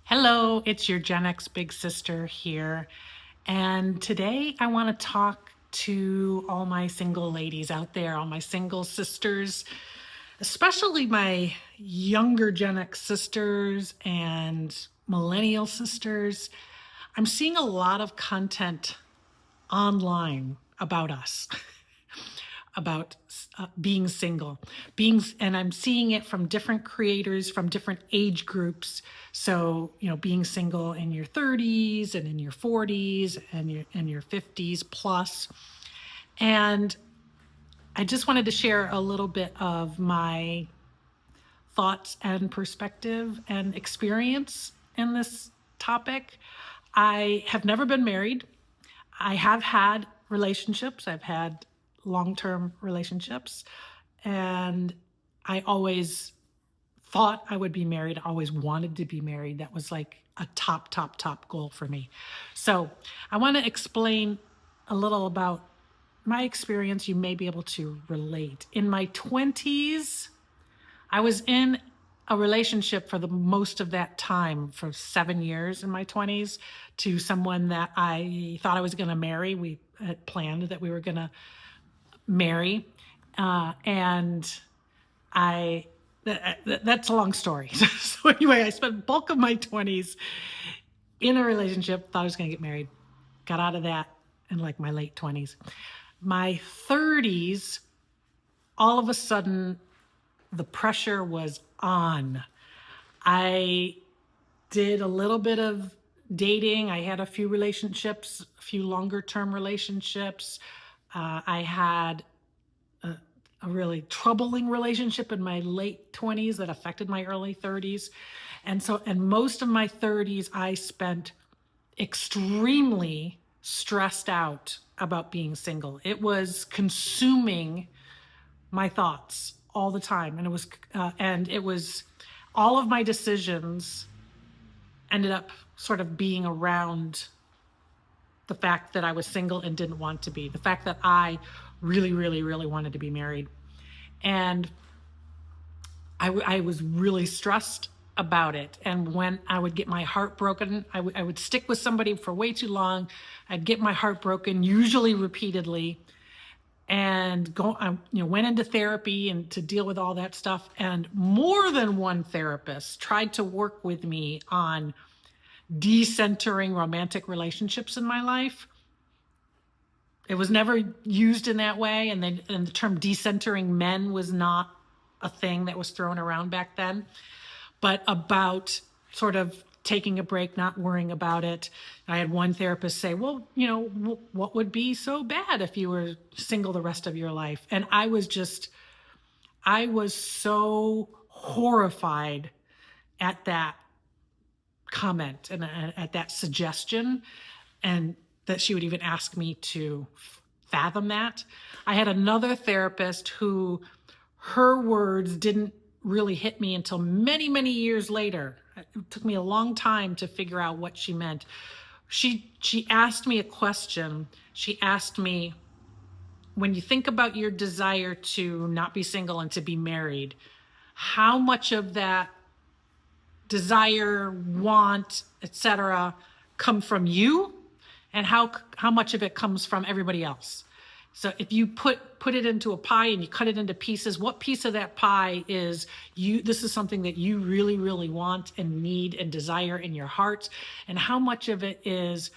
Hello, it's your GenX Big Sister here. And today I want to talk to all my single ladies out there, all my single sisters, especially my younger Gen X sisters and millennial sisters. I'm seeing a lot of content online about us. About being single, and I'm seeing it from different creators from different age groups. So, being single in your 30s and in your 40s and your 50s plus. And I just wanted to share a little bit of my thoughts and perspective and experience in this topic. I have never been married. I have had relationships. I've had long-term relationships, and I always thought I would be married. I always wanted to be married. That was like a top goal for me. So I want to explain a little about my experience. You may be able to relate. In my 20s, I was in a relationship for the most of that time, for 7 years in my 20s, to someone that I thought I was going to marry. We had planned that we were going to marry. And that's a long story. So anyway, I spent bulk of my 20s in a relationship, thought I was going to get married, got out of that in like my late 20s. My 30s, all of a sudden, the pressure was on. I did a little bit of dating. I had a few relationships, a few longer term relationships. I had a really troubling relationship in my late 20s that affected my early 30s. And most of my 30s, I spent extremely stressed out about being single. It was consuming my thoughts all the time. And it was all of my decisions ended up sort of being around the fact that I was single and didn't want to be, the fact that I really wanted to be married. And I was really stressed about it. And when I would get my heart broken, I would stick with somebody for way too long. I'd get my heart broken, usually repeatedly, and went into therapy and to deal with all that stuff. And more than one therapist tried to work with me on decentering romantic relationships in my life. It was never used in that way. And the term decentering men was not a thing that was thrown around back then, but about sort of taking a break, not worrying about it. I had one therapist say, well, what would be so bad if you were single the rest of your life? And I was so horrified at that comment and at that suggestion, and that she would even ask me to fathom that. I had another therapist who her words didn't really hit me until many years later. It took me a long time to figure out what she meant. She asked me a question. She asked me, when you think about your desire to not be single and to be married, how much of that desire, want, etc., come from you, and how much of it comes from everybody else? So if you put it into a pie and you cut it into pieces, what piece of that pie is you? This is something that you really want and need and desire in your heart, and how much of it is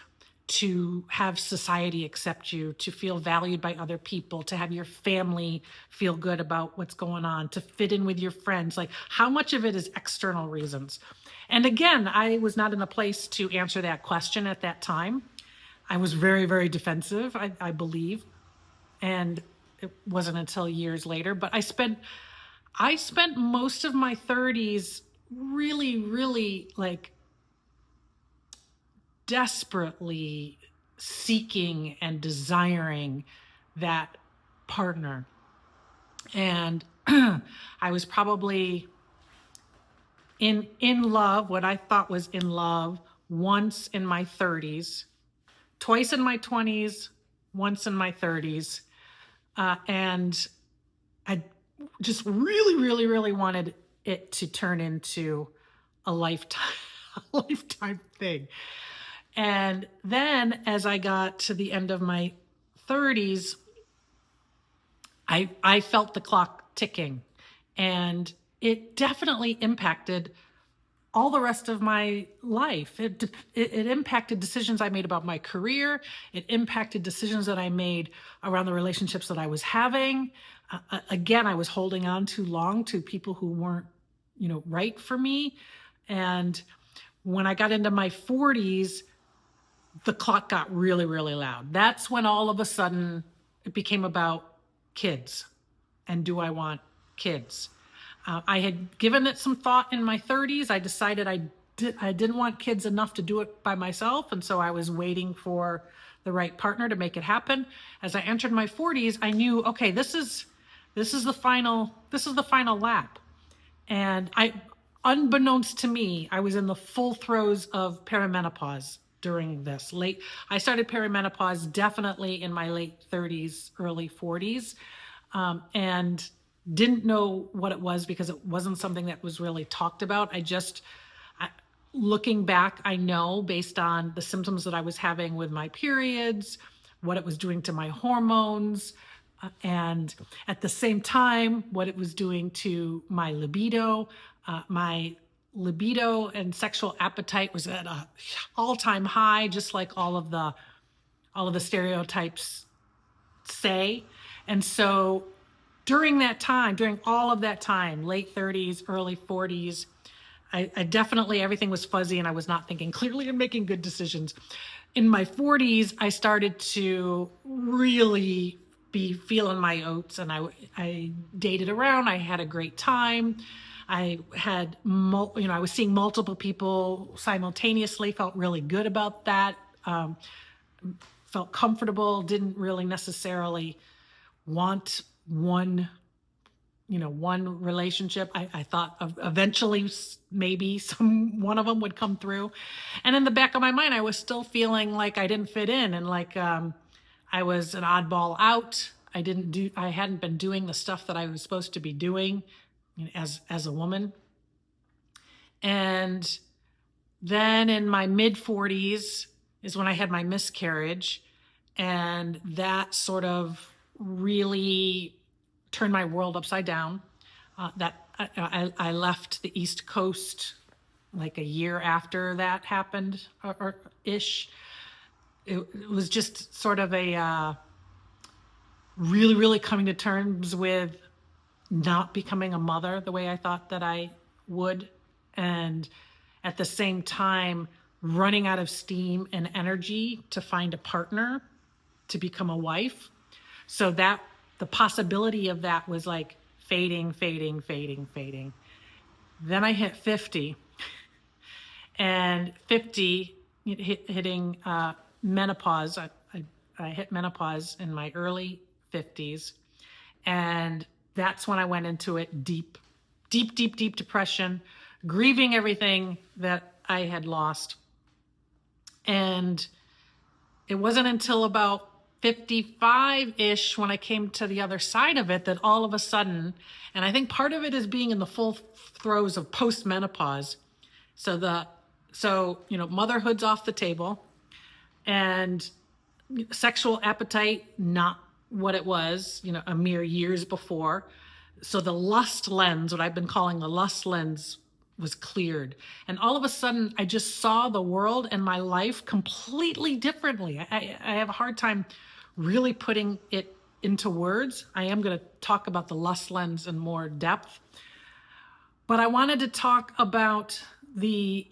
to have society accept you, to feel valued by other people, to have your family feel good about what's going on, to fit in with your friends. Like, how much of it is external reasons? And again, I was not in a place to answer that question at that time. I was very defensive, I believe. And it wasn't until years later, but I spent most of my 30s really like desperately seeking and desiring that partner. And I was probably in love, what I thought was in love, once in my 30s, twice in my 20s, once in my 30s. And I just really wanted it to turn into a lifetime lifetime thing. And then as I got to the end of my 30s, I felt the clock ticking, and it definitely impacted all the rest of my life. It impacted decisions I made about my career. It impacted decisions that I made around the relationships that I was having. Again, I was holding on too long to people who weren't, right for me. And when I got into my 40s, the clock got really, really loud. That's when all of a sudden it became about kids. And do I want kids? I had given it some thought in my 30s. I decided I didn't want kids enough to do it by myself, and so I was waiting for the right partner to make it happen. As I entered my 40s, I knew, okay, this is the final lap. And unbeknownst to me, I was in the full throes of perimenopause during this. I started perimenopause definitely in my late 30s, early 40s, and didn't know what it was because it wasn't something that was really talked about. Looking back, I know based on the symptoms that I was having with my periods, what it was doing to my hormones, and at the same time, what it was doing to my libido. My libido and sexual appetite was at an all-time high, just like all of the stereotypes say. And so during all of that time, late 30s, early 40s, I definitely, everything was fuzzy and I was not thinking clearly and making good decisions. In my 40s, I started to really be feeling my oats, and I dated around. I had a great time. I was seeing multiple people simultaneously, felt really good about that. Felt comfortable, didn't really necessarily want one relationship. I thought eventually maybe one of them would come through. And in the back of my mind, I was still feeling like I didn't fit in, and like I was an oddball out. I hadn't been doing the stuff that I was supposed to be doing as a woman. And then in my mid 40s is when I had my miscarriage, and that sort of really turned my world upside down. I left the East Coast like a year after that happened, or ish. It was just sort of a really, really coming to terms with not becoming a mother the way I thought that I would, and at the same time running out of steam and energy to find a partner to become a wife. So that the possibility of that was like fading. Then I hit 50, and 50 hitting menopause. I hit menopause in my early 50s, and that's when I went into it deep depression, grieving everything that I had lost. And it wasn't until about 55-ish when I came to the other side of it that all of a sudden, and I think part of it is being in the full throes of post-menopause. So motherhood's off the table, and sexual appetite not what it was, a mere years before. So the lust lens, what I've been calling the lust lens, was cleared. And all of a sudden, I just saw the world and my life completely differently. I have a hard time really putting it into words. I am going to talk about the lust lens in more depth. But I wanted to talk about the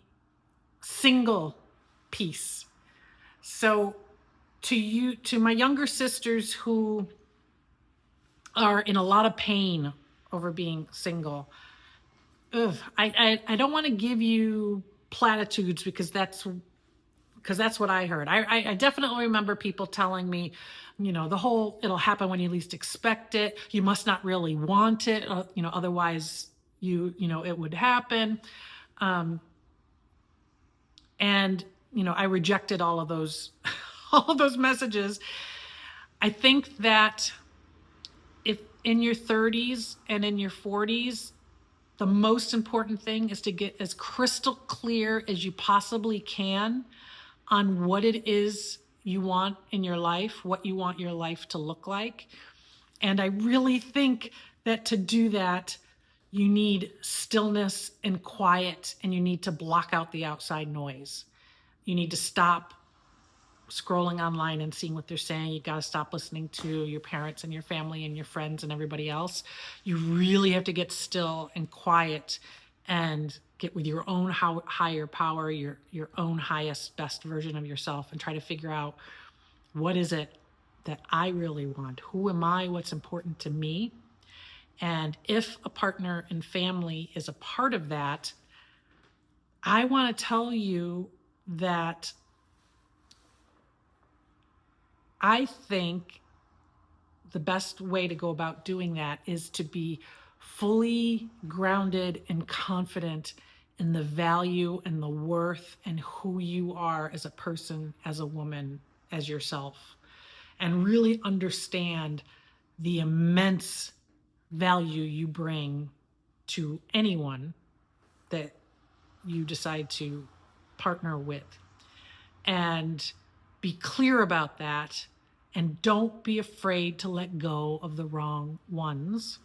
single piece. So to my younger sisters who are in a lot of pain over being single, I don't want to give you platitudes because that's what I heard. I definitely remember people telling me, it'll happen when you least expect it. You must not really want it, otherwise it would happen. And I rejected all of those, all of those messages. I think that if in your 30s and in your 40s, The most important thing is to get as crystal clear as you possibly can on what it is you want in your life, what you want your life to look like. And I really think that to do that, you need stillness and quiet, and you need to block out the outside noise. You need to stop scrolling online and seeing what they're saying. You got to stop listening to your parents and your family and your friends and everybody else. You really have to get still and quiet and get with your own higher power, your own highest, best version of yourself, and try to figure out, what is it that I really want? Who am I? What's important to me? And if a partner and family is a part of that, I want to tell you that I think the best way to go about doing that is to be fully grounded and confident in the value and the worth and who you are as a person, as a woman, as yourself, and really understand the immense value you bring to anyone that you decide to partner with. And be clear about that, and don't be afraid to let go of the wrong ones,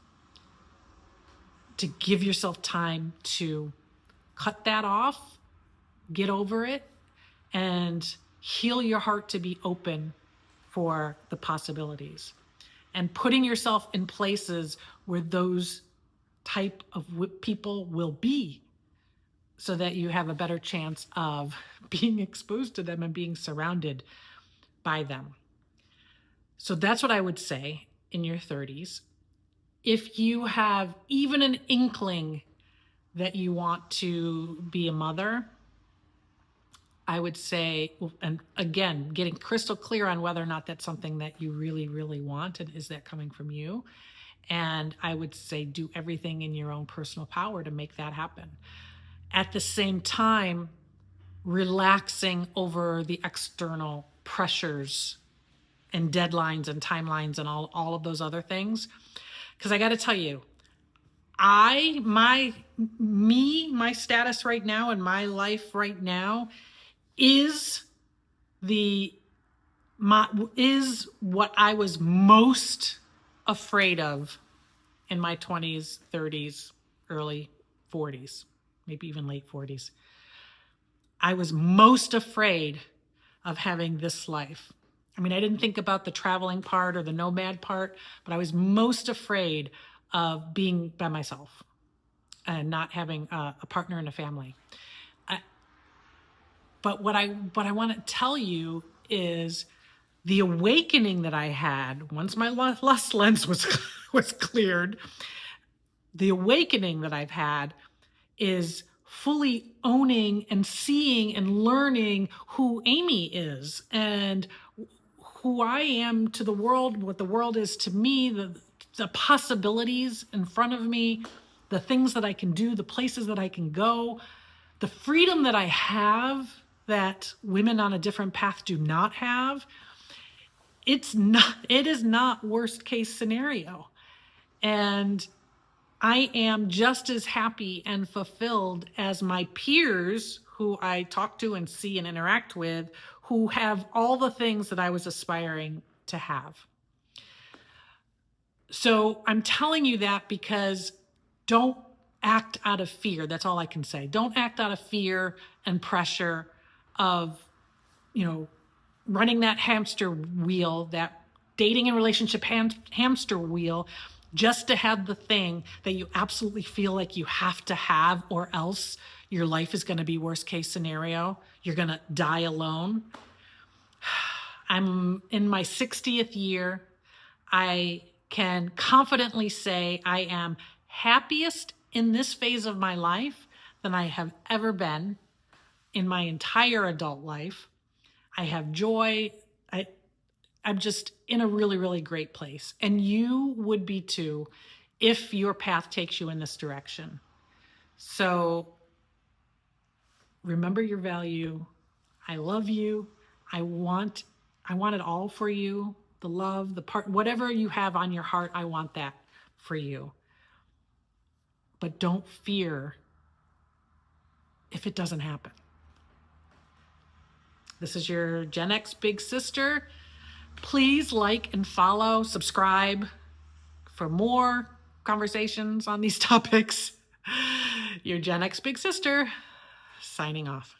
to give yourself time to cut that off, get over it, and heal your heart to be open for the possibilities. And putting yourself in places where those type of people will be, so that you have a better chance of being exposed to them and being surrounded by them. So that's what I would say in your 30s. If you have even an inkling that you want to be a mother, I would say, and again, getting crystal clear on whether or not that's something that you really, really want, and is that coming from you? And I would say do everything in your own personal power to make that happen. At the same time, relaxing over the external pressures and deadlines and timelines and all of those other things. Because I got to tell you, my status right now and my life right now is what I was most afraid of in my 20s, 30s, early 40s, maybe even late 40s. I was most afraid of having this life. I mean, I didn't think about the traveling part or the nomad part, but I was most afraid of being by myself and not having a partner and a family. But what I want to tell you is the awakening that I had once my lust lens was cleared. The awakening that I've had is fully owning and seeing and learning who Amy is and who I am to the world, what the world is to me, the possibilities in front of me, the things that I can do, the places that I can go, the freedom that I have that women on a different path do not have. It is not worst case scenario. And I am just as happy and fulfilled as my peers who I talk to and see and interact with, who have all the things that I was aspiring to have. So I'm telling you that because don't act out of fear. That's all I can say. Don't act out of fear and pressure of, running that hamster wheel, that dating and relationship hamster wheel, just to have the thing that you absolutely feel like you have to have, or else your life is going to be worst case scenario. You're going to die alone. I'm in my 60th year. I can confidently say I am happiest in this phase of my life than I have ever been in my entire adult life. I have joy. I'm just in a really, really great place. And you would be too if your path takes you in this direction. So remember your value. I love you. I want it all for you. The love, the part, whatever you have on your heart, I want that for you. but don't fear if it doesn't happen. This is your Gen X Big Sister. Please like and follow, subscribe for more conversations on these topics. Your Gen X Big Sister, signing off.